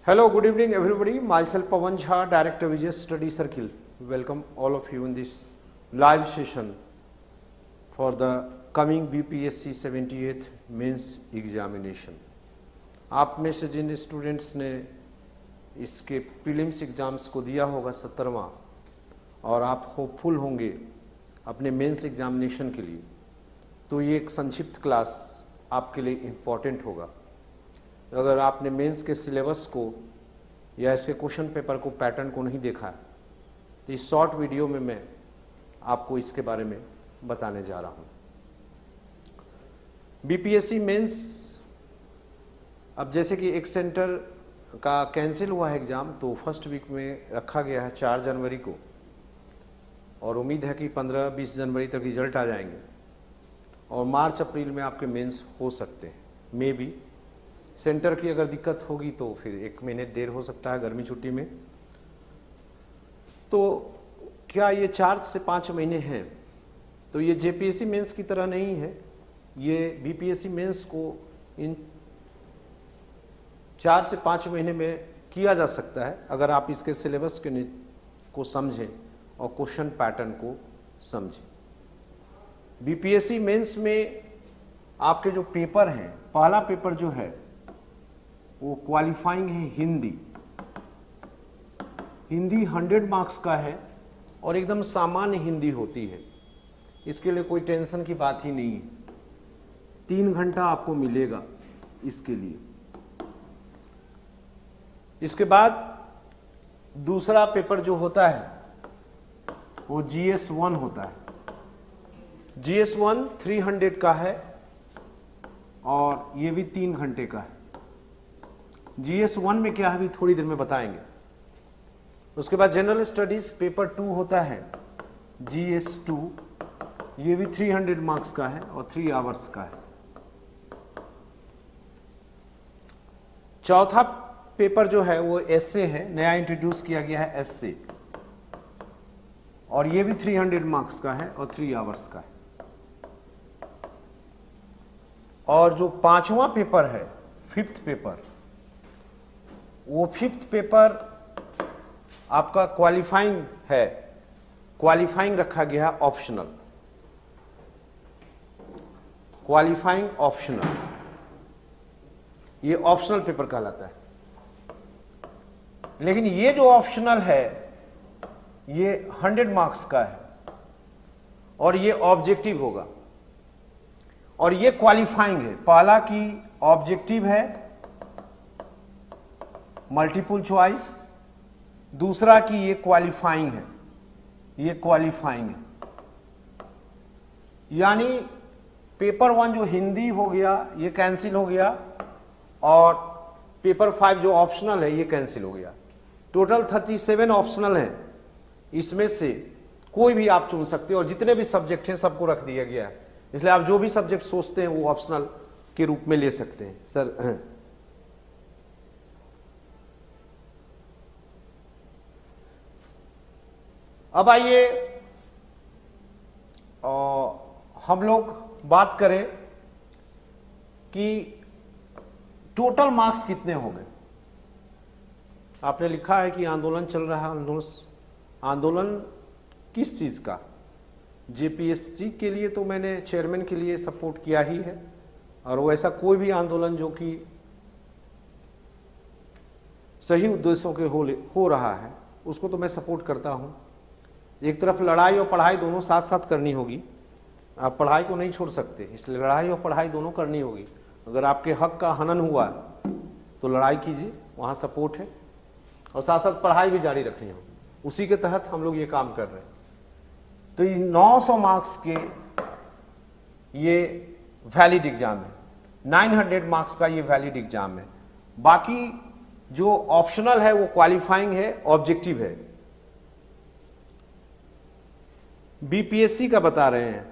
Hello, good evening everybody. Myself Pawan Jha, Director Vijay Study Circle. Welcome all of you in this live session for the coming BPSC 78th mains examination. आप में से जिन students ने इसके prelims exams को दिया होगा 17वां और आप होपफुल होंगे अपने मेंस एग्जामिनेशन के लिए, तो ये एक संक्षिप्त क्लास आपके लिए इम्पॉर्टेंट होगा। अगर आपने मेंस के सिलेबस को या इसके क्वेश्चन पेपर को, पैटर्न को नहीं देखा तो इस शॉर्ट वीडियो में मैं आपको इसके बारे में बताने जा रहा हूं। बीपीएससी मेंस, अब जैसे कि एक सेंटर का कैंसिल हुआ है एग्ज़ाम, तो फर्स्ट वीक में रखा गया है 4 जनवरी को, और उम्मीद है कि 15-20 जनवरी तक रिजल्ट आ जाएंगे और मार्च अप्रैल में आपके मेंस हो सकते हैं। मे बी सेंटर की अगर दिक्कत होगी तो फिर 1 महीने देर हो सकता है गर्मी छुट्टी में। तो क्या ये 4 से 5 महीने हैं? तो ये जेपीएससी मेंस की तरह नहीं है। ये बीपीएससी मेंस को इन 4 से 5 महीने में किया जा सकता है अगर आप इसके सिलेबस को समझें और क्वेश्चन पैटर्न को समझें। बीपीएससी मेंस में आपके जो पेपर हैं, पहला पेपर जो है वो क्वालिफाइंग है हिंदी। हिंदी 100 मार्क्स का है और एकदम सामान्य हिंदी होती है, इसके लिए कोई टेंशन की बात ही नहीं है। 3 घंटा आपको मिलेगा इसके लिए। इसके बाद दूसरा पेपर जो होता है वो GS1 होता है। GS1 300 का है और ये भी 3 घंटे का है। GS1 में क्या है अभी थोड़ी देर में बताएंगे। उसके बाद जनरल स्टडीज पेपर 2 होता है, GS2, ये भी 300 मार्क्स का है और 3 आवर्स का है। चौथा पेपर जो है वो एस्से है, नया इंट्रोड्यूस किया गया है एस्से, और ये भी 300 मार्क्स का है और 3 आवर्स का है। और जो 5वां पेपर है, 5th पेपर, वो 5th पेपर आपका क्वालिफाइंग है। क्वालिफाइंग रखा गया है ऑप्शनल, क्वालिफाइंग ऑप्शनल, ये ऑप्शनल पेपर कहलाता है। लेकिन ये जो ऑप्शनल है ये 100 मार्क्स का है और ये ऑब्जेक्टिव होगा, और ये क्वालिफाइंग है। पहला की ऑब्जेक्टिव है मल्टीपल चॉइस, दूसरा की ये क्वालिफाइंग है, ये क्वालिफाइंग है। यानी पेपर 1 जो हिंदी हो गया ये कैंसिल हो गया, और पेपर 5 जो ऑप्शनल है ये कैंसिल हो गया। टोटल 37 ऑप्शनल है, इसमें से कोई भी आप चुन सकते हो, और जितने भी सब्जेक्ट हैं सबको रख दिया गया है। इसलिए आप जो भी सब्जेक्ट सोचते हैं वो ऑप्शनल के रूप में ले सकते हैं। सर अब आइए हम लोग बात करें कि टोटल मार्क्स कितने हो गए। आपने लिखा है कि आंदोलन चल रहा है। आंदोलन किस चीज का? जेपीएससी के लिए तो मैंने चेयरमैन के लिए सपोर्ट किया ही है, और वो ऐसा कोई भी आंदोलन जो कि सही उद्देश्यों के हो रहा है उसको तो मैं सपोर्ट करता हूं। एक तरफ लड़ाई और पढ़ाई दोनों साथ साथ करनी होगी, आप पढ़ाई को नहीं छोड़ सकते, इसलिए लड़ाई और पढ़ाई दोनों करनी होगी। अगर आपके हक का हनन हुआ तो लड़ाई कीजिए, वहाँ सपोर्ट है, और साथ साथ पढ़ाई भी जारी रखनी होगी। उसी के तहत हम लोग ये काम कर रहे हैं। तो ये 900 मार्क्स के ये वैलिड एग्जाम है, 900 मार्क्स का ये वैलिड एग्जाम है। बाकी जो ऑप्शनल है वो क्वालिफाइंग है, ऑब्जेक्टिव है। बीपीएससी का बता रहे हैं,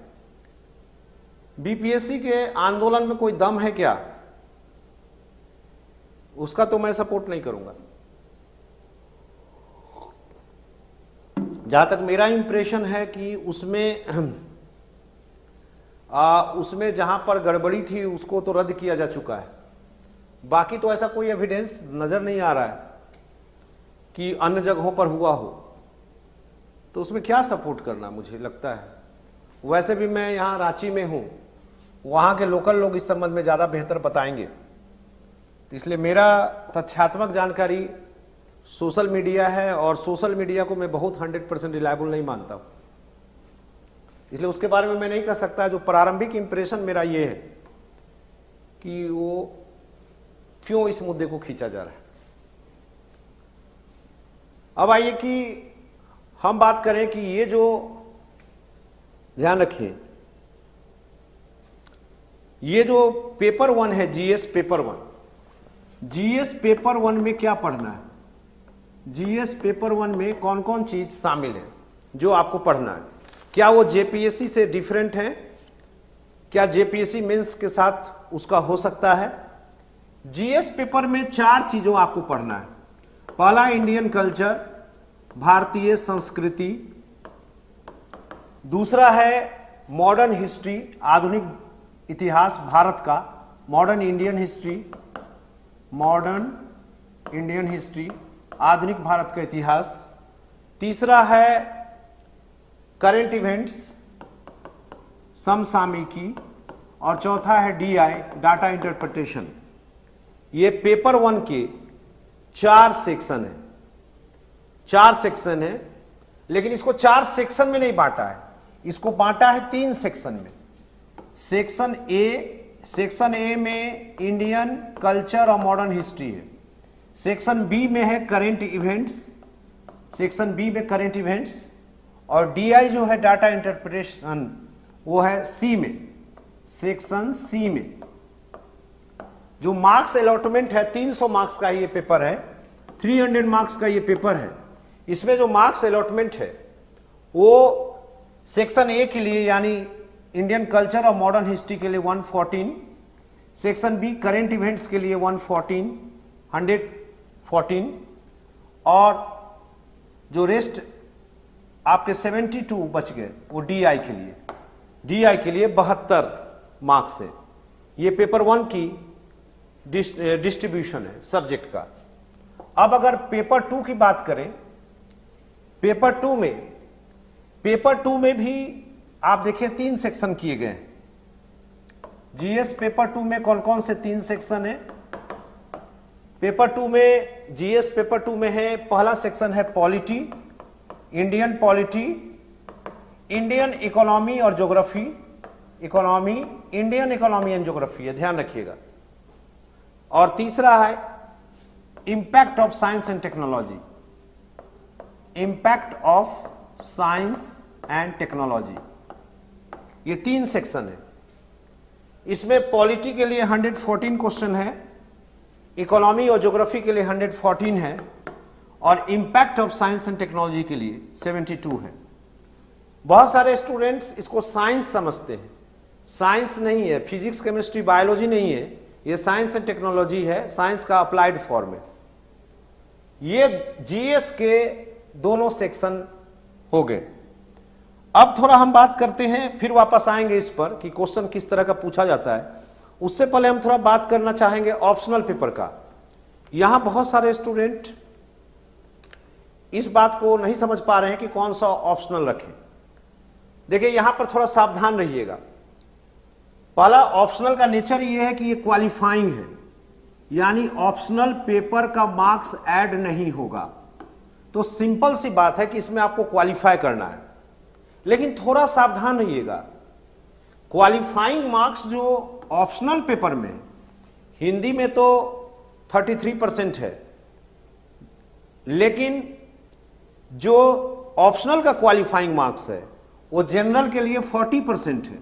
बीपीएससी के आंदोलन में कोई दम है क्या? उसका तो मैं सपोर्ट नहीं करूंगा। जहां तक मेरा इंप्रेशन है कि उसमें जहां पर गड़बड़ी थी उसको तो रद्द किया जा चुका है। बाकी तो ऐसा कोई एविडेंस नजर नहीं आ रहा है कि अन्य जगहों पर हुआ हो, तो उसमें क्या सपोर्ट करना मुझे लगता है। वैसे भी मैं यहाँ रांची में हूँ, वहाँ के लोकल लोग इस संबंध में ज़्यादा बेहतर बताएंगे, तो इसलिए मेरा तथ्यात्मक जानकारी सोशल मीडिया है, और सोशल मीडिया को मैं बहुत 100% रिलायबल नहीं मानता हूँ, इसलिए उसके बारे में मैं नहीं कह सकता। जो प्रारंभिक इंप्रेशन मेरा ये है कि वो क्यों इस मुद्दे को खींचा जा रहा है। अब आइए कि हम बात करें कि ये जो, ध्यान रखिए, ये जो पेपर 1 है, जीएस पेपर 1, जीएस पेपर 1 में क्या पढ़ना है, जीएस पेपर 1 में कौन कौन चीज शामिल है जो आपको पढ़ना है। क्या वो जेपीएससी से डिफरेंट है, क्या जेपीएससी मेंस के साथ उसका हो सकता है। जीएस पेपर में 4 चीजों आपको पढ़ना है। पहला, इंडियन कल्चर, भारतीय संस्कृति। दूसरा है मॉडर्न हिस्ट्री, आधुनिक इतिहास भारत का, modern Indian history, modern Indian history, आधुनिक भारत का इतिहास। तीसरा है करंट इवेंट्स, समसामयिकी। और चौथा है डीआई, डाटा इंटरप्रिटेशन। ये पेपर 1 के 4 सेक्शन है, 4 सेक्शन है, लेकिन इसको 4 सेक्शन में नहीं बांटा है, इसको बांटा है 3 सेक्शन में। सेक्शन ए में इंडियन कल्चर और मॉडर्न हिस्ट्री है। सेक्शन बी में है करेंट इवेंट्स, सेक्शन बी में करेंट इवेंट्स। और डीआई जो है डाटा इंटरप्रिटेशन, वो है सी में, सेक्शन सी में। जो मार्क्स अलॉटमेंट है, 300 मार्क्स का ये पेपर है, 300 मार्क्स का ये पेपर है। इसमें जो मार्क्स अलॉटमेंट है वो सेक्शन ए के लिए यानी इंडियन कल्चर और मॉडर्न हिस्ट्री के लिए 114, सेक्शन बी करेंट इवेंट्स के लिए 114, और जो रेस्ट आपके 72 बच गए वो डीआई के लिए, 72 मार्क्स है। ये पेपर 1 की डिस्ट्रीब्यूशन है सब्जेक्ट का। अब अगर पेपर 2 की बात करें, पेपर 2 में भी आप देखिए 3 सेक्शन किए गए। जीएस पेपर 2 में कौन कौन से 3 सेक्शन है। पेपर 2 में, जीएस पेपर 2 में है, पहला सेक्शन है polity, Indian polity, Indian economy और geography, economy, Indian economy and geography है, ध्यान रखिएगा। और तीसरा है impact of science and technology, impact of science and technology. ये 3 सेक्शन है। इसमें पॉलिटी के लिए 114 क्वेश्चन है, इकोनॉमी और ज्योग्राफी के लिए 114 है, और impact of science and technology के लिए 72 है। बहुत सारे स्टूडेंट्स इसको साइंस समझते हैं, साइंस नहीं है, फिजिक्स केमिस्ट्री बायोलॉजी नहीं है, ये साइंस एंड टेक्नोलॉजी है, साइंस का अप्लाइड फॉर्म है। ये जीएस के दोनों सेक्शन हो गए। अब थोड़ा हम बात करते हैं, फिर वापस आएंगे इस पर कि क्वेश्चन किस तरह का पूछा जाता है। उससे पहले हम थोड़ा बात करना चाहेंगे ऑप्शनल पेपर का। यहां बहुत सारे स्टूडेंट इस बात को नहीं समझ पा रहे हैं कि कौन सा ऑप्शनल रखें। देखिए यहां पर थोड़ा सावधान रहिएगा। पहला, ऑप्शनल का नेचर ये है कि ये क्वालिफाइंग है, यानी ऑप्शनल पेपर का मार्क्स ऐड नहीं होगा। तो सिंपल सी बात है कि इसमें आपको क्वालिफाई करना है, लेकिन थोड़ा सावधान रहिएगा। क्वालिफाइंग मार्क्स जो ऑप्शनल पेपर में, हिंदी में तो 33% है, लेकिन जो ऑप्शनल का क्वालिफाइंग मार्क्स है वो जनरल के लिए 40% है।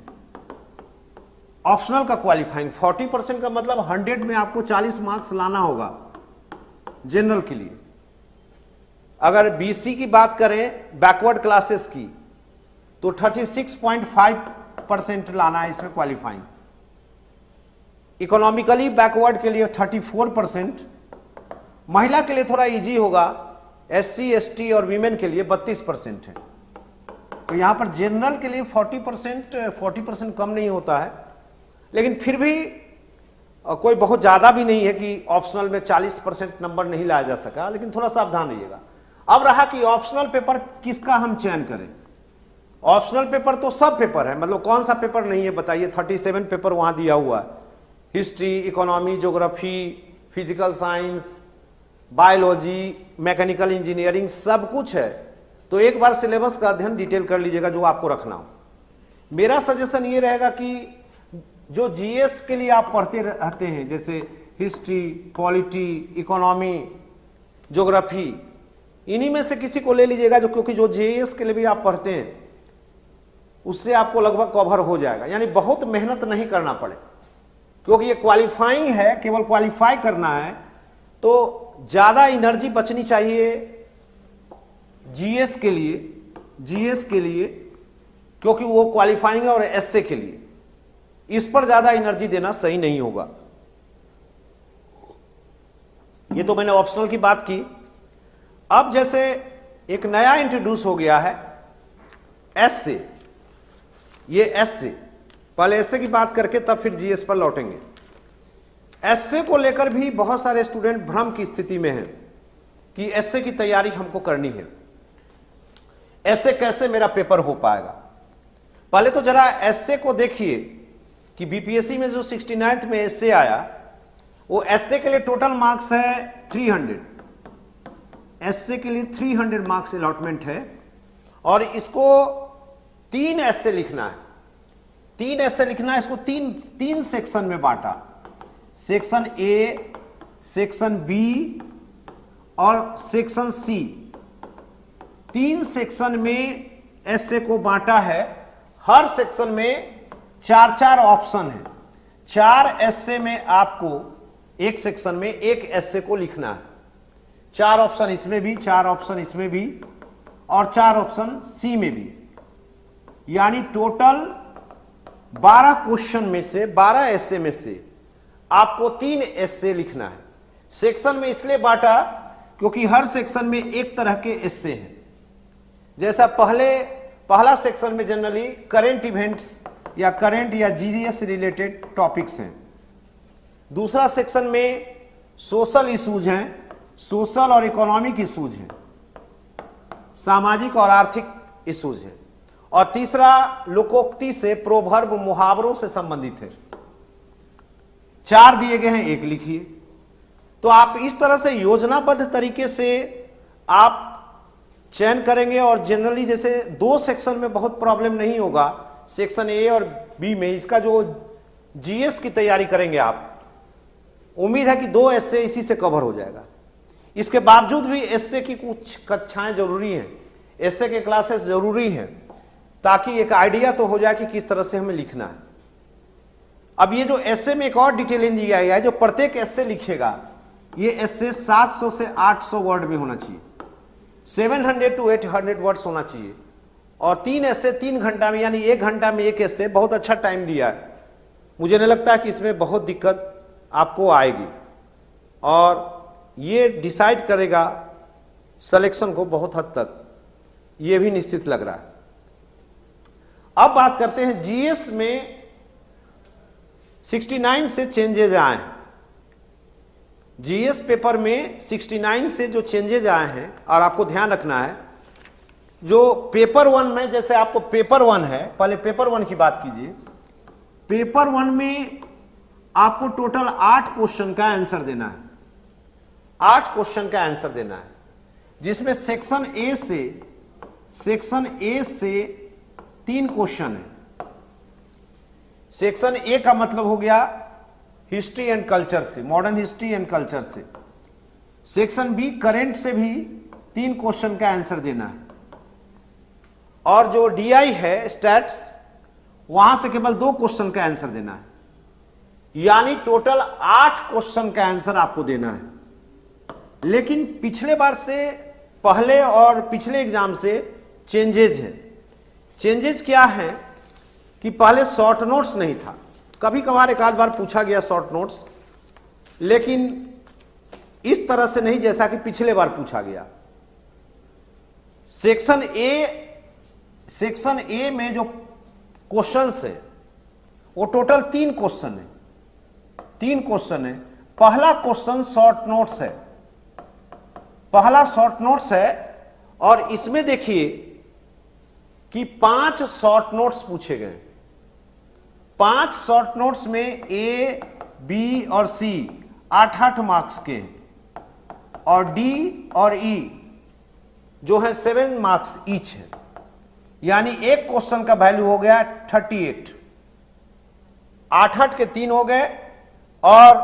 ऑप्शनल का क्वालिफाइंग 40% का मतलब 100 में आपको 40 मार्क्स लाना होगा जनरल के लिए। अगर बीसी की बात करें, बैकवर्ड क्लासेस की, तो 36.5% लाना है इसमें क्वालिफाइंग। इकोनॉमिकली बैकवर्ड के लिए 34%, महिला के लिए थोड़ा इजी होगा, एससी एसटी और वीमेन के लिए 32% है। तो यहां पर जनरल के लिए 40% कम नहीं होता है, लेकिन फिर भी कोई बहुत ज़्यादा भी नहीं है कि ऑप्शनल में 40% नंबर नहीं लाया जा सका, लेकिन थोड़ा सावधान रहिएगा। अब रहा कि ऑप्शनल पेपर किसका हम चयन करें। ऑप्शनल पेपर तो सब पेपर है, मतलब कौन सा पेपर नहीं है बताइए। 37 पेपर वहाँ दिया हुआ है, history, economy, geography, physical science, biology, mechanical engineering, सब कुछ है। तो एक बार सिलेबस का अध्ययन डिटेल कर लीजिएगा जो आपको रखना हो। मेरा सजेशन ये रहेगा कि जो जीएस के लिए आप पढ़ते रहते हैं, जैसे हिस्ट्री, पॉलिटी, इकोनॉमी, ज्योग्राफी, इन्हीं में से किसी को ले लीजिएगा, जो क्योंकि जो जीएस के लिए भी आप पढ़ते हैं उससे आपको लगभग कवर हो जाएगा, यानी बहुत मेहनत नहीं करना पड़े, क्योंकि ये क्वालिफाइंग है, केवल क्वालिफाई करना है। तो ज़्यादा एनर्जी बचनी चाहिए जीएस के लिए, क्योंकि वो क्वालिफाइंग है, और एसए के लिए इस पर ज़्यादा एनर्जी देना सही नहीं होगा। ये तो मैंने ऑप्शनल की बात की। अब जैसे एक नया इंट्रोड्यूस हो गया है एसए, ये एसए, पहले एसए की बात करके तब फिर जीएस पर लौटेंगे। एसए को लेकर भी बहुत सारे स्टूडेंट भ्रम की स्थिति में हैं कि एसए की तैयारी हमको करनी है, एसए कैसे मेरा पेपर हो पाएगा। पहले तो जरा एसए को देखिए कि बीपीएससी में जो 69th में एसए आया, वो एसए के लिए टोटल मार्क्स है 300, एसए के लिए 300 मार्क्स अलॉटमेंट है, और इसको 3 एसए लिखना है। 3 एसए लिखना है, इसको तीन सेक्शन में बांटा, सेक्शन ए, सेक्शन बी और सेक्शन सी। 3 सेक्शन में एसए को बांटा है। हर सेक्शन में 4-4 ऑप्शन है। 4 एसए में आपको एक सेक्शन में एक एसए को लिखना है। 4 ऑप्शन इसमें भी, 4 ऑप्शन इसमें भी, और 4 ऑप्शन सी में भी, यानी टोटल 12 क्वेश्चन में से, 12 एसए में से आपको 3 एसए लिखना है। सेक्शन में इसलिए बांटा क्योंकि हर सेक्शन में एक तरह के एसए हैं। जैसा पहला सेक्शन में जनरली करेंट इवेंट्स या करंट या जीजीएस रिलेटेड टॉपिक्स हैं। दूसरा सेक्शन में सोशल इश्यूज हैं, सोशल और इकोनॉमिक इश्यूज हैं, सामाजिक और आर्थिक इश्यूज हैं, और तीसरा लोकोक्ति से, प्रोवर्ब, मुहावरों से संबंधित है। 4 दिए गए हैं, 1 लिखिए। तो आप इस तरह से योजनाबद्ध तरीके से आप चयन करेंगे, और जनरली जैसे 2 सेक्शन में बहुत प्रॉब्लम नहीं होगा, सेक्शन ए और बी में। इसका जो जीएस की तैयारी करेंगे आप, उम्मीद है कि 2 एसए इसी से कवर हो जाएगा। इसके बावजूद भी एसए की कुछ कक्षाएं जरूरी हैं, एसए के क्लासेस जरूरी हैं, ताकि एक आइडिया तो हो जाए कि किस तरह से हमें लिखना है। अब ये जो एसए में एक और डिटेलिंग दिया गया है, जो प्रत्येक एसए लिखेगा, ये एसए 700 से 800 वर्ड में होना चाहिए, 700 to 800 वर्ड्स होना चाहिए, और 3 एसए 3 घंटा में, यानी 1 घंटा में 1 एसए। बहुत अच्छा टाइम दिया है। मुझे नहीं लगता है कि इसमें बहुत दिक्कत आपको आएगी, और ये डिसाइड करेगा सिलेक्शन को बहुत हद तक, ये भी निश्चित लग रहा है। अब बात करते हैं जीएस में 69 से चेंजेज आए हैं। जीएस पेपर में 69 से जो चेंजेज आए हैं, और आपको ध्यान रखना है, जो पेपर 1 में, जैसे आपको पेपर 1 है, पहले पेपर 1 की बात कीजिए। पेपर 1 में आपको टोटल 8 क्वेश्चन का आंसर देना है, 8 क्वेश्चन का आंसर देना है, जिसमें सेक्शन ए से 3 क्वेश्चन है। सेक्शन ए का मतलब हो गया हिस्ट्री एंड कल्चर से, मॉडर्न हिस्ट्री एंड कल्चर से। सेक्शन बी करेंट से भी 3 क्वेश्चन का आंसर देना है, और जो डीआई है स्टैट्स, वहां से केवल 2 क्वेश्चन का आंसर देना है, यानी टोटल 8 क्वेश्चन का आंसर आपको देना है। लेकिन पिछले बार से, पहले और पिछले एग्जाम से चेंजेज है। चेंजेज क्या है कि पहले शॉर्ट नोट्स नहीं था, कभी कभार एक आध बार पूछा गया शॉर्ट नोट्स, लेकिन इस तरह से नहीं जैसा कि पिछले बार पूछा गया। सेक्शन ए में जो क्वेश्चंस है वो टोटल 3 क्वेश्चन है। 3 क्वेश्चन है। पहला क्वेश्चन शॉर्ट नोट्स है, पहला शॉर्ट नोट्स है और इसमें देखिए कि 5 शॉर्ट नोट्स पूछे गए। 5 शॉर्ट नोट्स में ए, बी और सी 8-8 मार्क्स के हैं और डी और ई जो है 7 मार्क्स ईच है, यानी एक क्वेश्चन का वैल्यू हो गया 38। 8-8 के 3 हो गए और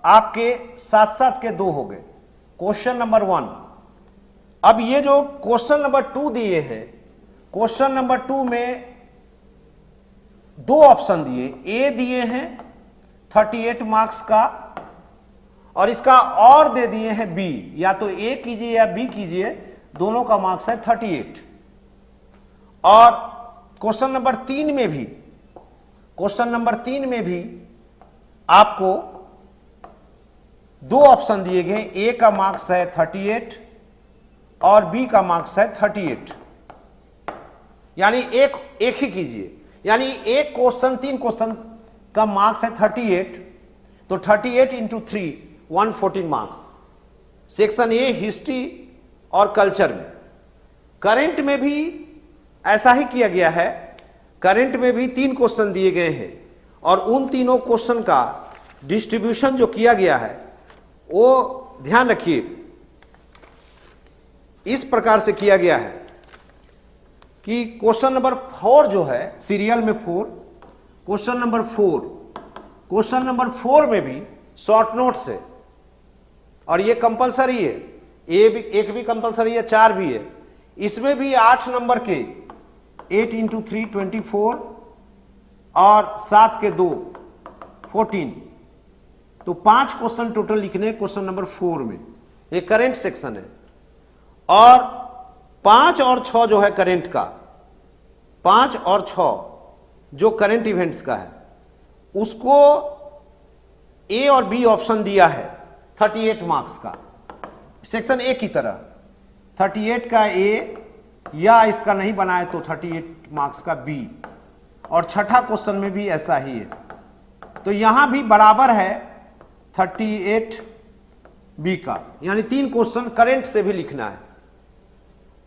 आपके 7-7 के 2 हो गए। Question number 1। अब ये जो क्वेश्चन नंबर 2 दिए हैं, क्वेश्चन नंबर 2 में 2 ऑप्शन दिए, ए दिए हैं 38 मार्क्स का और इसका और दे दिए हैं बी, या तो ए कीजिए या बी कीजिए, दोनों का मार्क्स है 38। और क्वेश्चन नंबर 3 में भी, क्वेश्चन नंबर 3 में भी आपको 2 ऑप्शन दिए गए, ए का मार्क्स है 38 और बी का मार्क्स है 38, यानी एक ही कीजिए, यानी एक क्वेश्चन 3 क्वेश्चन का मार्क्स है 38, तो 38 into 3 114 marks. Section A history और कल्चर में। करंट में भी ऐसा ही किया गया है, करंट में भी 3 क्वेश्चन दिए गए हैं और उन तीनों क्वेश्चन का डिस्ट्रीब्यूशन जो किया गया है वो ध्यान रखिए इस प्रकार से किया गया है कि क्वेश्चन नंबर 4 जो है सीरियल में 4, क्वेश्चन नंबर 4, क्वेश्चन नंबर 4 में भी शॉर्ट नोट्स है और ये कंपलसरी है, एक भी कंपलसरी है, 4 भी है। इसमें भी 8 नंबर के 8 इंटू 3 24 और 7 के 2 14, तो 5 क्वेश्चन टोटल लिखने क्वेश्चन नंबर 4 में। ये करंट सेक्शन है और 5 और 6 जो है करंट का, 5 और 6 जो करंट इवेंट्स का है उसको ए और बी ऑप्शन दिया है 38 मार्क्स का, सेक्शन ए की तरह 38 का ए, या इसका नहीं बनाए तो 38 मार्क्स का बी, और छठा क्वेश्चन में भी ऐसा ही है। तो यहां भी बराबर है 38 बी का, यानी 3 क्वेश्चन करंट से भी लिखना है।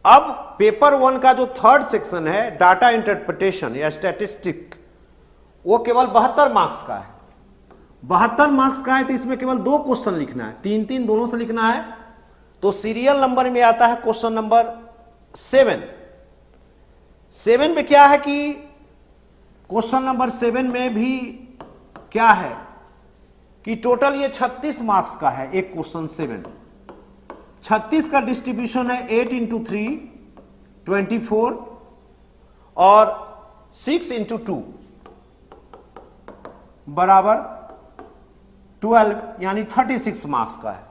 अब पेपर 1 का जो 3rd सेक्शन है डाटा इंटरप्रिटेशन या स्टैटिस्टिक, वो केवल 72 मार्क्स का है। 72 मार्क्स का है तो इसमें केवल 2 क्वेश्चन लिखना है, 3-3 दोनों से लिखना है। तो सीरियल नंबर में आता है क्वेश्चन नंबर 7। 7 में क्या है कि क्वेश्चन नंबर 7 में भी क्या है कि टोटल ये 36 मार्क्स का है एक क्वेश्चन 7। 36 का डिस्ट्रीब्यूशन है 8 इंटू 3 24 और 6 इंटू 2 बराबर 12, यानी 36 मार्क्स का है।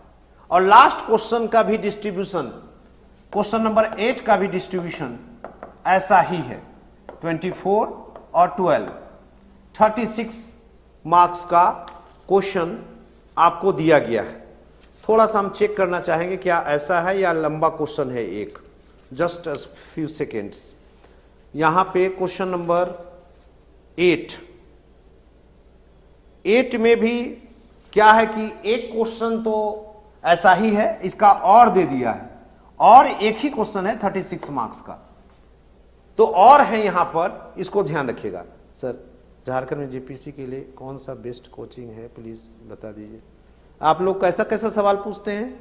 और लास्ट क्वेश्चन का भी डिस्ट्रीब्यूशन, क्वेश्चन नंबर 8 का भी डिस्ट्रीब्यूशन ऐसा ही है, 24 और 12, 36 मार्क्स का क्वेश्चन आपको दिया गया है। थोड़ा सा हम चेक करना चाहेंगे क्या ऐसा है या लंबा क्वेश्चन है एक, जस्ट अ फ्यू सेकेंड्स। यहां पे क्वेश्चन नंबर 8 में भी क्या है कि एक क्वेश्चन तो ऐसा ही है, इसका और दे दिया है, और एक ही क्वेश्चन है 36 मार्क्स का, तो और है यहां पर, इसको ध्यान रखिएगा। सर झारखंड में जेपीसी के लिए कौन सा बेस्ट कोचिंग है प्लीज बता दीजिए। आप लोग कैसा कैसा सवाल पूछते हैं,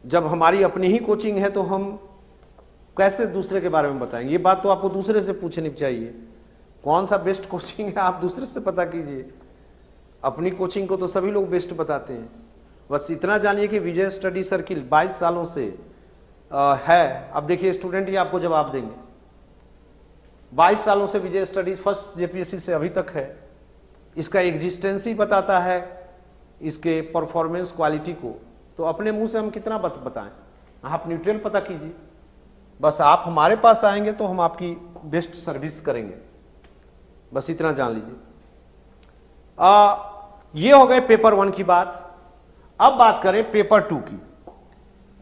जब हमारी अपनी ही कोचिंग है तो हम कैसे दूसरे के बारे में बताएंगे। ये बात तो आपको दूसरे से पूछनी चाहिए, कौन सा बेस्ट कोचिंग है आप दूसरे से पता कीजिए। अपनी कोचिंग को तो सभी लोग बेस्ट बताते हैं। बस इतना जानिए कि विजय स्टडी सर्किल 22 सालों से है। अब देखिए स्टूडेंट ही आपको जवाब देंगे। 22 सालों से विजय स्टडीज फर्स्ट जेपीएससी से अभी तक है, इसका एग्जिस्टेंस ही बताता है इसके परफॉर्मेंस क्वालिटी को, तो अपने मुंह से हम कितना बताएं। आप न्यूट्रल पता कीजिए, बस आप हमारे पास आएंगे तो हम आपकी बेस्ट सर्विस करेंगे, बस इतना जान लीजिए। ये हो गए पेपर 1 की बात। अब बात करें पेपर 2 की।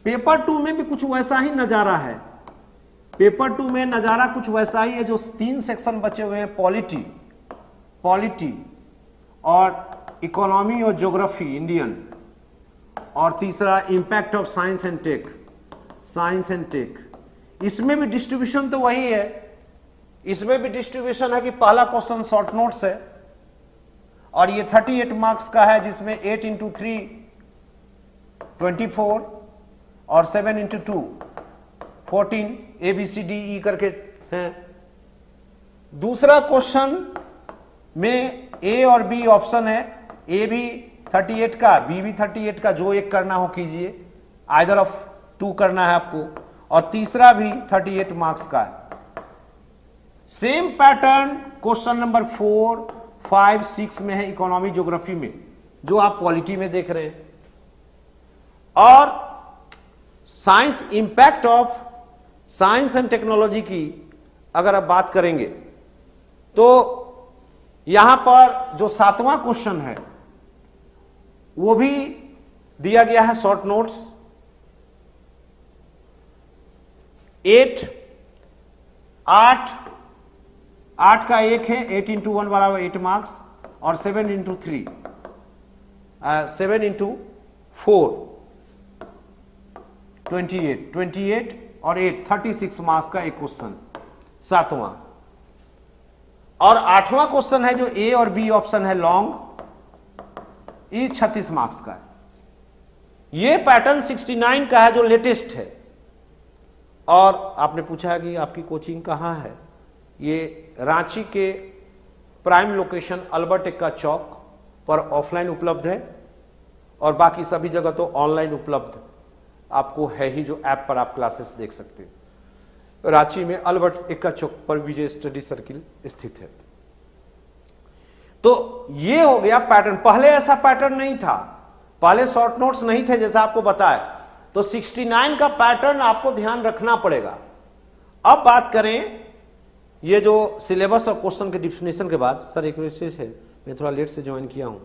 पेपर 2 में भी कुछ वैसा ही नजारा है। पेपर 2 में नजारा कुछ वैसा ही है, जो 3 सेक्शन बचे हुए हैं, पॉलिटी और इकोनॉमी और ज्योग्राफी इंडियन, और तीसरा impact of science and tech, science and tech. इसमें भी डिस्ट्रीब्यूशन तो वही है, इसमें भी डिस्ट्रीब्यूशन है कि पहला क्वेश्चन शॉर्ट नोट्स है और ये 38 मार्क्स का है, जिसमें 8 इंटू 3 24 और 7 इंटू 2 14 ABCDE करके हैं। दूसरा क्वेश्चन में A और B ऑप्शन है, A भी 38 का, B भी 38 का, जो एक करना हो कीजिए, आइदर ऑफ 2 करना है आपको, और तीसरा भी 38 मार्क्स का है। सेम पैटर्न क्वेश्चन नंबर 4, 5, 6 में है इकोनॉमी ज्योग्राफी में, जो आप पॉलिटी में देख रहे हैं। और science, impact of science and technology की अगर आप बात करेंगे तो यहां पर जो 7वां क्वेश्चन है वो भी दिया गया है शॉर्ट नोट्स। 8 का 1 है, 8 इंटू 1 बराबर 8 मार्क्स, और 7 इंटू 3 7 इंटू 4 28 और 8 36 मार्क्स का एक क्वेश्चन 7वां। और 8वां क्वेश्चन है जो A और B ऑप्शन है लॉन्ग, ये 36 मार्क्स का है। ये पैटर्न 69 का है जो लेटेस्ट है। और आपने पूछा है कि आपकी कोचिंग कहाँ है, ये रांची के प्राइम लोकेशन अल्बर्ट एक्का चौक पर ऑफलाइन उपलब्ध है, और बाकी सभी जगह तो ऑनलाइन उपलब्ध आपको है ही, जो ऐप पर आप क्लासेस देख सकते हैं। रांची में अल्बर्ट एक्का चौक पर विजय स्टडी सर्किल स्थित है। तो ये हो गया पैटर्न। पहले ऐसा पैटर्न नहीं था, पहले शॉर्ट नोट्स नहीं थे जैसा आपको बताया। तो 69 का पैटर्न आपको ध्यान रखना पड़ेगा। अब बात करें ये जो सिलेबस और क्वेश्चन के डिफिनेशन के बाद, सर एक विशेष है, मैं थोड़ा लेट से ज्वाइन किया हूं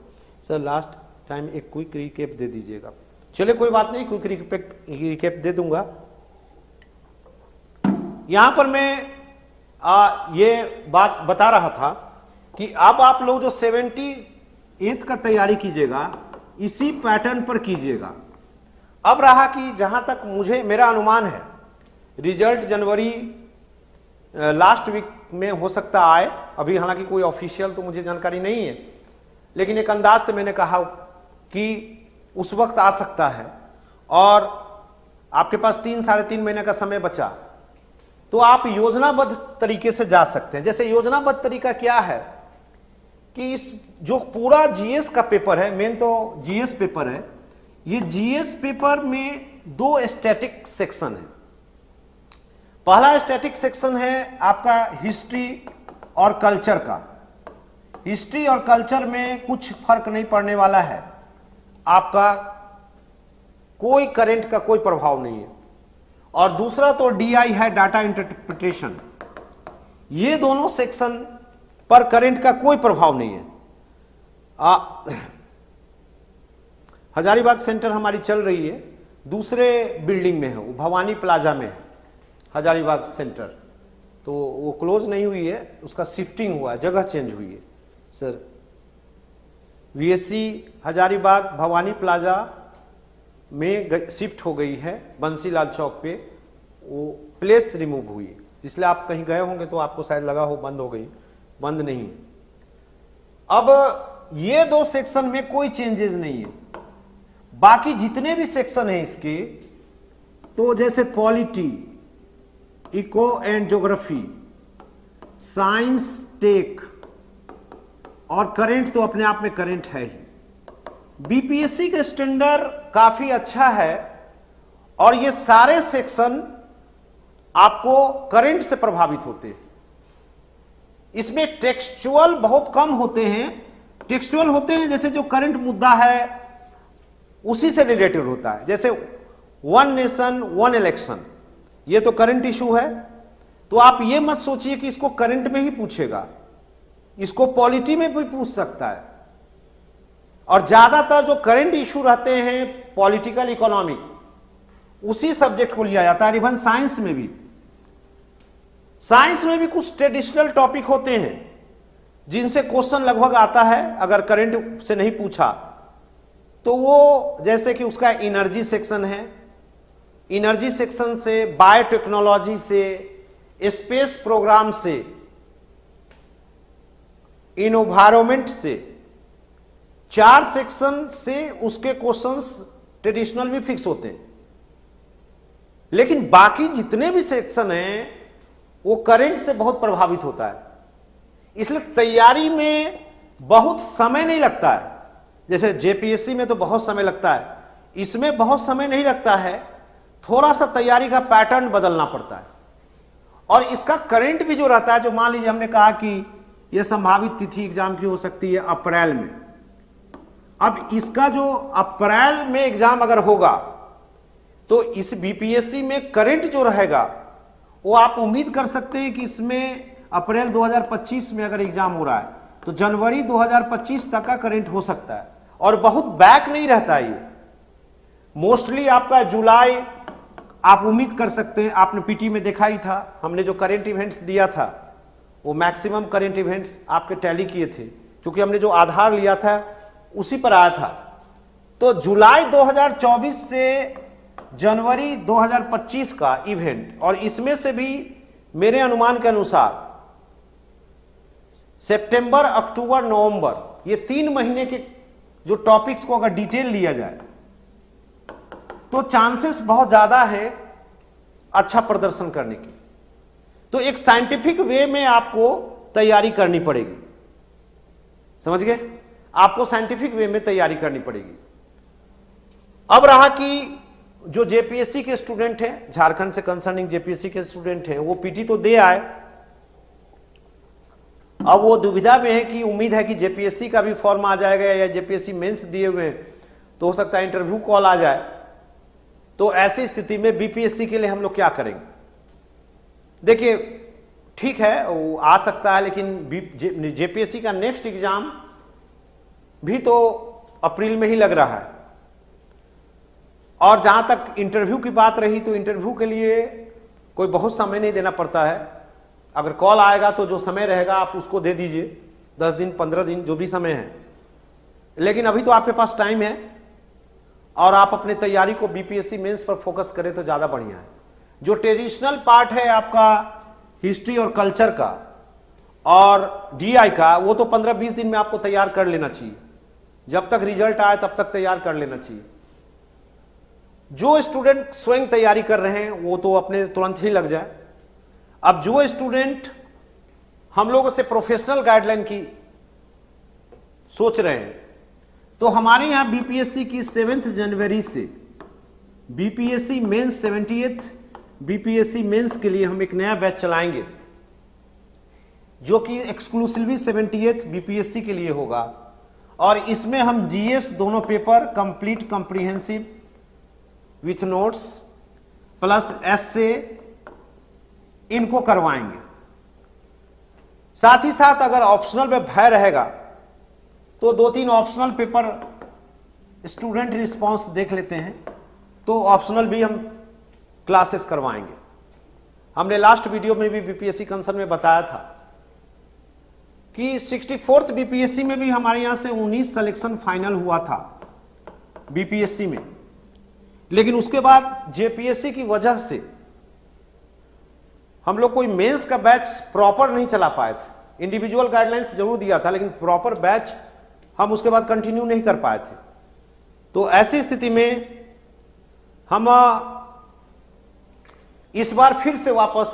सर, लास्ट टाइम एक क्विक रिकैप दे दीजिएगा। चलिए कोई बात नहीं, क्विक रिकैप दे दूंगा। यहां पर मैं ये बात बता रहा था कि अब आप लोग जो 78 का तैयारी कीजिएगा, इसी पैटर्न पर कीजिएगा। अब रहा कि जहां तक मुझे मेरा अनुमान है, रिजल्ट जनवरी लास्ट वीक में हो सकता आए। अभी हालांकि कोई ऑफिशियल तो मुझे जानकारी नहीं है, लेकिन एक अंदाज से मैंने कहा कि उस वक्त आ सकता है। और आपके पास 3 साढ़े 3 महीने का समय बचा, तो आप योजनाबद्ध तरीके से जा सकते हैं। जैसे योजनाबद्ध तरीका क्या है कि इस जो पूरा जीएस का पेपर है, मेन तो जीएस पेपर है, ये जीएस पेपर में 2 स्टैटिक सेक्शन है। पहला स्टैटिक सेक्शन है आपका हिस्ट्री और कल्चर का। हिस्ट्री और कल्चर में कुछ फर्क नहीं पड़ने वाला है, आपका कोई करंट का कोई प्रभाव नहीं है। और दूसरा तो डीआई है, डाटा इंटरप्रिटेशन। ये दोनों सेक्शन पर करंट का कोई प्रभाव नहीं है। हजारीबाग सेंटर हमारी चल रही है, दूसरे बिल्डिंग में है, वो भवानी प्लाजा में है हजारीबाग सेंटर, तो वो क्लोज नहीं हुई है, उसका शिफ्टिंग हुआ है, जगह चेंज हुई है sir. VSC Hazaribagh Bhavani plaza में शिफ्ट हो गई है, बंसीलाल चौक पे, वो प्लेस रिमूव हुई है, इसलिए आप कहीं गए होंगे तो आपको शायद लगा हो बंद हो गई, बंद नहीं। अब ये 2 सेक्शन में कोई चेंजेस नहीं है। बाकी जितने भी सेक्शन हैं इसके, तो जैसे polity, eco and geography, science, tech और करंट, तो अपने आप में करंट है ही। बीपीएससी का स्टैंडर्ड काफी अच्छा है और ये सारे सेक्शन आपको करंट से प्रभावित होते हैं। इसमें टेक्सचुअल बहुत कम होते हैं। टेक्सचुअल होते हैं जैसे जो करंट मुद्दा है उसी से रिलेटेड होता है, जैसे 1 नेशन 1 इलेक्शन, ये तो करंट इशू है। तो आप ये मत सोचिए कि इसको करंट में ही पूछेगा, इसको पॉलिटी में भी पूछ सकता है। और ज्यादातर जो करंट इशू रहते हैं पॉलिटिकल इकोनॉमिक, उसी सब्जेक्ट को लिया जाता है। इवन साइंस में भी कुछ ट्रेडिशनल टॉपिक होते हैं जिनसे क्वेश्चन लगभग आता है, अगर करंट से नहीं पूछा तो वो जैसे कि उसका एनर्जी सेक्शन है, एनर्जी सेक्शन से, बायोटेक्नोलॉजी से, स्पेस प्रोग्राम से, इन्वायरमेंट से, 4 सेक्शन से उसके क्वेश्चंस ट्रेडिशनल भी फिक्स होते हैं। लेकिन बाकी जितने भी सेक्शन हैं वो करंट से बहुत प्रभावित होता है, इसलिए तैयारी में बहुत समय नहीं लगता है। जैसे जेपीएससी में तो बहुत समय लगता है, इसमें बहुत समय नहीं लगता है, थोड़ा सा तैयारी का पैटर्न बदलना पड़ता है। और इसका करंट भी जो रहता है, जो मान लीजिए हमने कहा कि यह संभावित तिथि एग्जाम की हो सकती है अप्रैल में, अब इसका जो अप्रैल में एग्जाम अगर होगा तो इस बीपीएससी में करंट जो रहेगा वो आप उम्मीद कर सकते हैं कि इसमें अप्रैल 2025 में अगर एग्जाम हो रहा है तो जनवरी 2025 तक का करंट हो सकता है, और बहुत बैक नहीं रहता है ये। मोस्टली आपका जुलाई आप उम्मीद कर सकते हैं। आपने पीटी में देखा ही था, हमने जो करंट इवेंट्स दिया था वो मैक्सिमम करंट इवेंट्स आपके टैली किए थे, क्योंकि हमने जो आधार लिया था उसी पर आया था। तो जुलाई 2024 से जनवरी 2025 का इवेंट, और इसमें से भी मेरे अनुमान के अनुसार सितंबर, अक्टूबर, नवंबर, ये 3 महीने के जो टॉपिक्स को अगर डिटेल लिया जाए तो चांसेस बहुत ज्यादा है अच्छा प्रदर्शन करने की। तो एक साइंटिफिक वे में आपको तैयारी करनी पड़ेगी, समझ गए? आपको साइंटिफिक वे में तैयारी करनी पड़ेगी। अब रहा कि जो जेपीएससी के स्टूडेंट हैं, झारखंड से कंसर्निंग जेपीएससी के स्टूडेंट हैं, वो पीटी तो दे आए, अब वो दुविधा में है कि उम्मीद है कि जेपीएससी का भी फॉर्म आ जाएगा या जेपीएससी मेंस दिए हुए हैं तो हो सकता है इंटरव्यू कॉल आ जाए। तो ऐसी स्थिति में बीपीएससी के लिए हम लोग क्या करेंगे? देखिए, ठीक है वो आ सकता है, लेकिन जेपीएससी का नेक्स्ट एग्जाम भी तो अप्रैल में ही लग रहा है। और जहां तक इंटरव्यू की बात रही तो इंटरव्यू के लिए कोई बहुत समय नहीं देना पड़ता है। अगर कॉल आएगा तो जो समय रहेगा आप उसको दे दीजिए, 10 दिन 15 दिन जो भी समय है। लेकिन अभी तो आपके पास टाइम है और आप अपने तैयारी को बीपीएससी मेंस पर फोकस करें तो ज़्यादा बढ़िया है। जो ट्रेडिशनल पार्ट है आपका हिस्ट्री और कल्चर का और डीआई का, वो तो 15-20 दिन में आपको तैयार कर लेना चाहिए। जब तक रिजल्ट आए तब तक तैयार कर लेना चाहिए। जो स्टूडेंट स्वयं तैयारी कर रहे हैं वो तो अपने तुरंत ही लग जाए। अब जो स्टूडेंट हम लोगों से प्रोफेशनल गाइडलाइन की सोच रहे हैं, तो हमारे यहां बीपीएससी की 7 जनवरी से BPSC mains 78th BPSC mains के लिए हम एक नया बैच चलाएंगे, जो कि एक्सक्लूसिवली 78th बीपीएससी के लिए होगा। और इसमें हम जीएस दोनों paper complete comprehensive with notes plus essay इनको करवाएंगे। साथ ही साथ अगर ऑप्शनल में भय रहेगा तो 2-3 ऑप्शनल पेपर स्टूडेंट रिस्पांस देख लेते हैं, तो ऑप्शनल भी हम क्लासेस करवाएंगे। हमने लास्ट वीडियो में भी बीपीएससी कंसर्न में बताया था कि 64th बीपीएससी में भी हमारे यहां से 19 सिलेक्शन फाइनल हुआ था बीपीएससी में। लेकिन उसके बाद जेपीएससी की वजह से हम लोग कोई मेंस का बैच प्रॉपर नहीं चला पाए थे। इंडिविजुअल गाइडलाइंस जरूर दिया था, लेकिन प्रॉपर बैच हम उसके बाद कंटिन्यू नहीं कर पाए थे। तो ऐसी स्थिति में हम इस बार फिर से वापस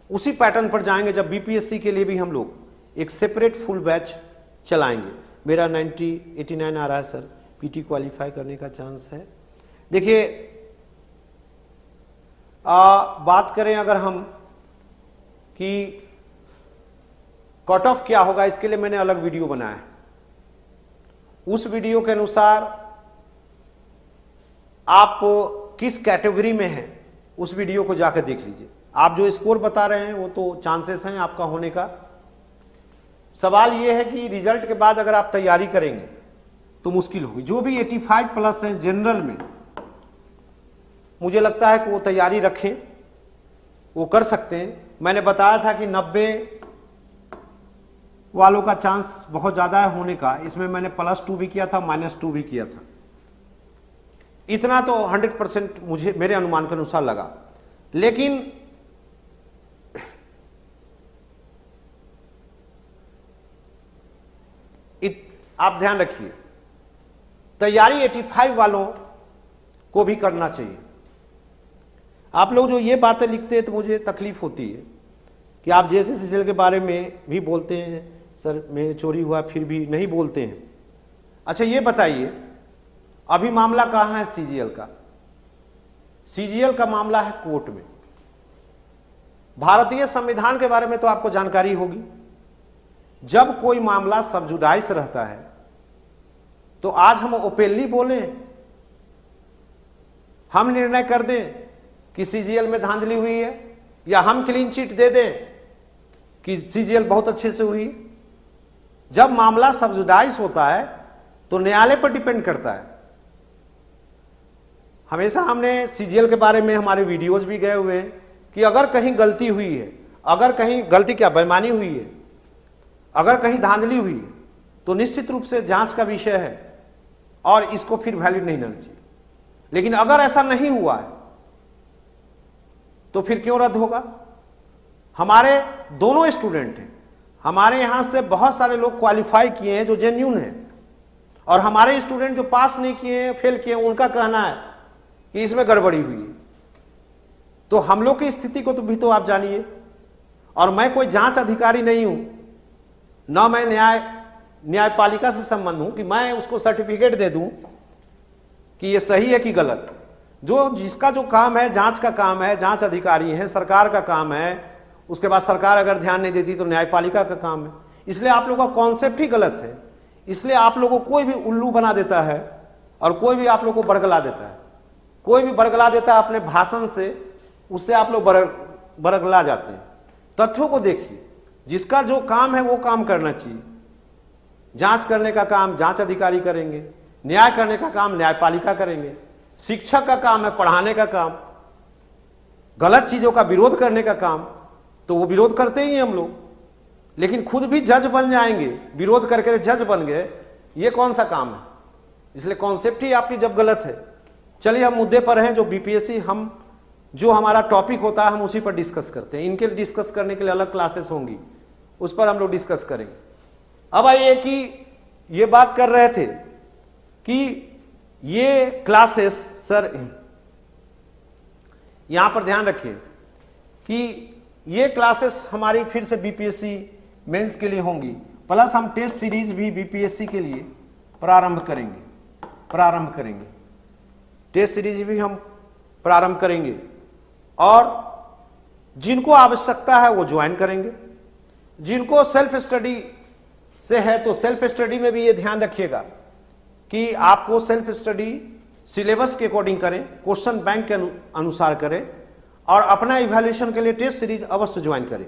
उसी पैटर्न पर जाएंगे, जब बीपीएससी के लिए भी हम लोग एक सेपरेट फुल बैच चलाएंगे। मेरा 89 आ रहा है सर, पीटी क्वालिफाई करने का चांस है। देखिए, बात करें अगर हम कि कट ऑफ क्या होगा, इसके लिए मैंने अलग वीडियो बनाया है। उस वीडियो के अनुसार आप किस कैटेगरी में हैं उस वीडियो को जाकर देख लीजिए। आप जो स्कोर बता रहे हैं वो तो चांसेस हैं आपका होने का। सवाल ये है कि रिजल्ट के बाद अगर आप तैयारी करेंगे तो मुश्किल होगी। जो भी 85 प्लस हैं जनरल में, मुझे लगता है कि वो तैयारी रखें, वो कर सकते हैं। मैंने बताया था कि 90 वालों का चांस बहुत ज़्यादा है होने का। इसमें मैंने +2 भी किया था, -2 भी किया था। इतना तो 100% मुझे मेरे अनुमान के अनुसार लगा। लेकिन आप ध्यान रखिए, तैयारी 85 वालों को भी करना चाहिए। आप लोग जो ये बातें लिखते हैं तो मुझे तकलीफ होती है कि आप जैसे सीजीएल के बारे में भी बोलते हैं, सर मेरे चोरी हुआ, फिर भी नहीं बोलते हैं। अच्छा ये बताइए, अभी मामला कहाँ है सीजीएल का? सीजीएल का मामला है कोर्ट में। भारतीय संविधान के बारे में तो आपको जानकारी होगी। जब कोई मामला सब जुडाइस रहता है तो आज हम ओपनली बोले, हम निर्णय कर दें कि सीजीएल में धांधली हुई है, या हम क्लीन चिट दे दें कि सीजीएल बहुत अच्छे से हुई। जब मामला सब जुडाइस होता है तो न्यायालय पर डिपेंड करता है। हमेशा हमने सीजीएल के बारे में हमारे वीडियोज भी गए हुए हैं कि अगर कहीं गलती हुई है, अगर कहीं गलती क्या बेईमानी हुई है, अगर कहीं धांधली हुई है तो निश्चित रूप से जांच का विषय है और इसको फिर वैलिड नहीं होना चाहिए। लेकिन अगर ऐसा नहीं हुआ है तो फिर क्यों रद्द होगा? हमारे दोनों स्टूडेंट हैं, हमारे यहां से बहुत सारे लोग क्वालिफाई किए हैं जो जेन्युइन हैं, और हमारे स्टूडेंट जो पास नहीं किए हैं, फेल किए हैं, उनका कहना है कि इसमें गड़बड़ी हुई है। तो हम लोग की स्थिति को तो भी तो आप जानिए। और मैं कोई जांच अधिकारी नहीं हूं, ना मैं न्यायपालिका से संबंध हूं कि मैं उसको सर्टिफिकेट दे दूं कि ये सही है कि गलत। जिसका जो काम है, जांच का काम है, जांच अधिकारी है, सरकार का काम है। उसके बाद सरकार अगर ध्यान नहीं देती तो न्यायपालिका का काम है। इसलिए आप लोगों का कॉन्सेप्ट ही गलत है। इसलिए आप लोगों को कोई भी उल्लू बना देता है और कोई भी आप लोगों को बरगला देता है। कोई भी बरगला देता है अपने भाषण से, उससे आप लोग बरगला जाते हैं। तथ्यों को देखिए, जिसका जो काम है वो काम करना चाहिए। जांच करने का काम जांच अधिकारी करेंगे, न्याय करने का काम न्यायपालिका करेंगे, शिक्षक का काम है पढ़ाने का काम, गलत चीजों का विरोध करने का काम तो वो विरोध करते ही हैं हम लोग। लेकिन खुद भी जज बन जाएंगे, विरोध करके जज बन गए, ये कौन सा काम है? इसलिए कॉन्सेप्ट ही आपकी जब गलत है। चलिए हम मुद्दे पर हैं, जो बीपीएससी हम जो हमारा टॉपिक होता है हम उसी पर डिस्कस करते हैं। इनके डिस्कस करने के लिए अलग क्लासेस होंगी, उस पर हम लोग डिस्कस करेंगे। अब आइए कि ये बात कर रहे थे कि ये क्लासेस, सर यहां पर ध्यान रखिए कि ये क्लासेस हमारी फिर से बीपीएससी मेंस के लिए होंगी, प्लस हम टेस्ट सीरीज भी बीपीएससी के लिए प्रारंभ करेंगे। टेस्ट सीरीज भी हम प्रारंभ करेंगे और जिनको आवश्यकता है वो ज्वाइन करेंगे। जिनको सेल्फ स्टडी से है तो सेल्फ स्टडी में भी ये ध्यान रखिएगा कि आपको सेल्फ स्टडी सिलेबस के अकॉर्डिंग करें, क्वेश्चन बैंक के अनुसार करें, और अपना इवैल्यूएशन के लिए टेस्ट सीरीज अवश्य ज्वाइन करें।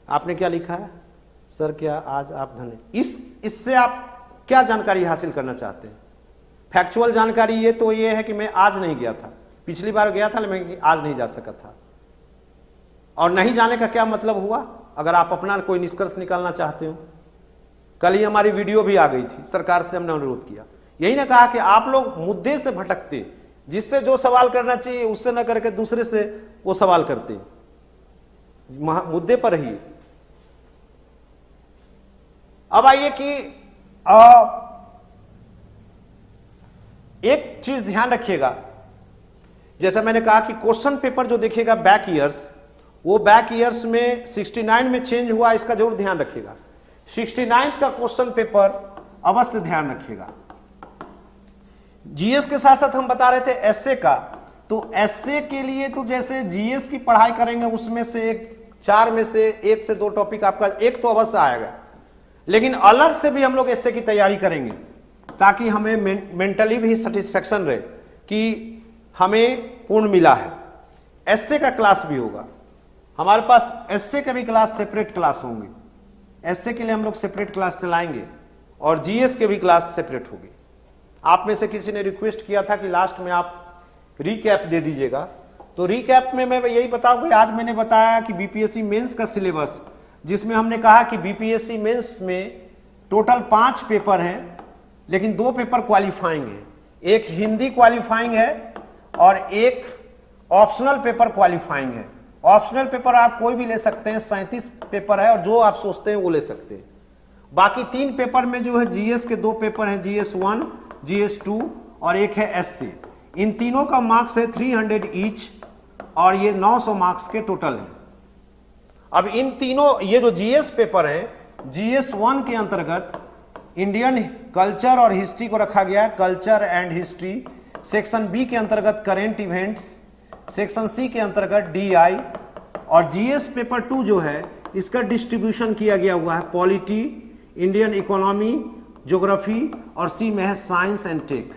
आपने क्या लिखा है सर? क्या आज आप धन्य, इससे आप क्या जानकारी हासिल करना चाहते हैं? फैक्चुअल जानकारी ये तो ये है कि मैं आज नहीं गया था, पिछली बार गया था लेकिन आज नहीं जा सका था। और नहीं जाने का क्या मतलब हुआ? अगर आप अपना कोई निष्कर्ष निकालना चाहते हो, कल ही हमारी वीडियो भी आ गई थी, सरकार से हमने अनुरोध किया, यही ना कहा कि आप लोग मुद्दे से भटकते, जिससे जो सवाल करना चाहिए उससे न करके दूसरे से वो सवाल करते, मुद्दे पर रहिए। अब आइए कि एक चीज ध्यान रखिएगा, जैसा मैंने कहा कि क्वेश्चन पेपर जो देखिएगा बैक ईयर्स, वो बैक ईयर्स में 69 में चेंज हुआ, इसका जरूर ध्यान रखिएगा। 69 का क्वेश्चन पेपर अवश्य ध्यान रखिएगा। जीएस के साथ साथ हम बता रहे थे एसए का, तो एसए के लिए तो जैसे जीएस की पढ़ाई करेंगे उसमें से 4 में से 1 से 2 टॉपिक आपका एक तो अवश्य आएगा, लेकिन अलग से भी हम लोग एसए की तैयारी करेंगे ताकि हमें मेंटली भी सेटिस्फेक्शन रहे कि हमें पूर्ण मिला है। एसए का क्लास भी होगा हमारे पास, एसए का भी क्लास सेपरेट क्लास होंगे। एसए के लिए हम लोग सेपरेट क्लास चलाएंगे और जीएस के भी क्लास सेपरेट होगी। आप में से किसी ने रिक्वेस्ट किया था कि लास्ट में आप रीकैप दे दीजिएगा, तो रीकैप में मैं यही बताऊं कि आज मैंने बताया कि बीपीएससी मेंस का सिलेबस जिसमें हमने कहा कि बीपीएससी मेंस में टोटल 5 पेपर हैं, लेकिन 2 पेपर क्वालिफाइंग है। एक हिंदी क्वालिफाइंग है और एक ऑप्शनल पेपर क्वालिफाइंग है। ऑप्शनल पेपर आप कोई भी ले सकते हैं, 37 पेपर है और जो आप सोचते हैं वो ले सकते हैं। बाकी 3 पेपर में जो है जीएस के 2 पेपर हैं, जीएस 1, जीएस 2 और एक है एससी। इन तीनों का मार्क्स है 300 ईच और ये 900 मार्क्स के टोटल है। अब इन तीनों, ये जो जीएस पेपर है, जीएस 1 के अंतर्गत इंडियन कल्चर और हिस्ट्री को रखा गया है, culture and history. Section B के अंतर्गत करेंट इवेंट्स, सेक्शन सी के अंतर्गत डीआई, और जीएस पेपर 2 जो है इसका डिस्ट्रीब्यूशन किया गया हुआ है पॉलिटी, इंडियन इकोनॉमी, ज्योग्राफी और सी में है साइंस एंड टेक।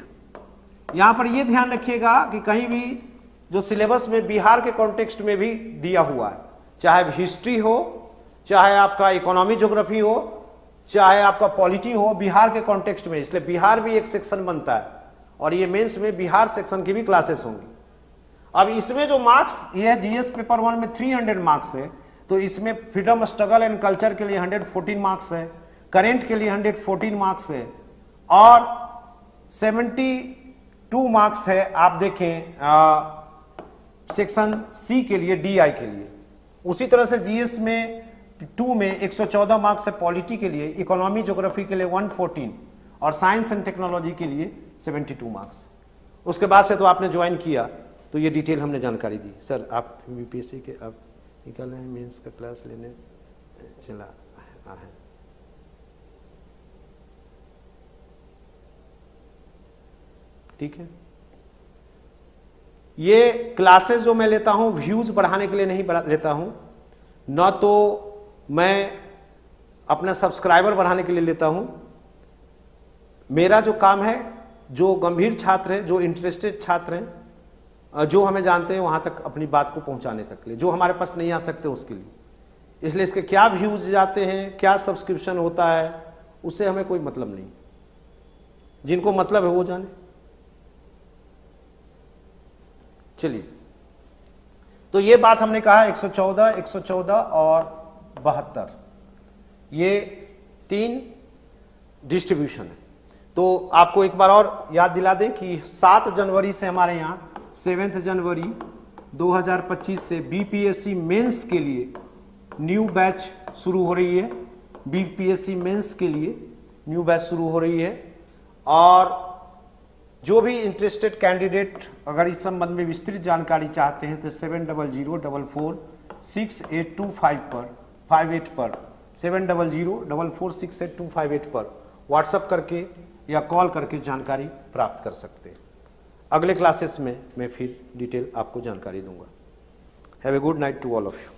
यहां पर यह ध्यान रखिएगा कि कहीं भी जो सिलेबस में बिहार के कॉन्टेक्स्ट में भी दिया हुआ है, चाहे हिस्ट्री हो, चाहे आपका इकोनॉमी ज्योग्राफी हो, चाहे आपका पॉलिटी हो, बिहार के कॉन्टेक्स्ट में, इसलिए बिहार भी एक सेक्शन बनता है और ये मेंस में बिहार सेक्शन की भी क्लासेस होंगी। अब इसमें जो मार्क्स, ये जीएस पेपर 1 में 300 मार्क्स है, तो इसमें फ्रीडम स्ट्रगल एंड कल्चर के लिए 114 मार्क्स है, करेंट के लिए 114 मार्क्स है और 72 मार्क्स है आप देखें सेक्शन सी के लिए, डीआई के लिए। उसी तरह से जीएस में 2 में 114 मार्क्स है पॉलिटी के लिए, इकोनॉमी ज्योग्राफी के लिए 114 और साइंस एंड टेक्नोलॉजी के लिए 72 मार्क्स। उसके बाद से तो आपने ज्वाइन किया तो ये डिटेल हमने जानकारी दी। सर आप बीपीएससी के आप निकल रहे हैं, मेंस का क्लास लेने चला है। ठीक है, ये क्लासेस जो मैं लेता हूं व्यूज बढ़ाने के लिए नहीं लेता हूं, न तो मैं अपना सब्सक्राइबर बढ़ाने के लिए लेता हूं। मेरा जो काम है, जो गंभीर छात्र हैं, जो इंटरेस्टेड छात्र हैं, जो हमें जानते हैं वहां तक अपनी बात को पहुंचाने तक के लिए, जो हमारे पास नहीं आ सकते उसके लिए। इसलिए इसके क्या व्यूज जाते हैं, क्या सब्सक्रिप्शन होता है, उससे हमें कोई मतलब नहीं। जिनको मतलब है वो जाने। चलिए, तो ये बात हमने कहा 114 और 72, ये 3 डिस्ट्रीब्यूशन है। तो आपको एक बार और याद दिला दें कि 7 जनवरी से हमारे यहाँ 7 जनवरी 2025 से बीपीएससी मेंस के लिए न्यू बैच शुरू हो रही है। बीपीएससी मेंस के लिए न्यू बैच शुरू हो रही है और जो भी इंटरेस्टेड कैंडिडेट अगर इस संबंध में विस्तृत जानकारी चाहते हैं तो 7004468258 पर 7004468258 पर व्हाट्सएप करके या कॉल करके जानकारी प्राप्त कर सकते हैं। अगले क्लासेस में मैं फिर डिटेल आपको जानकारी दूंगा। Have a good night to all of you.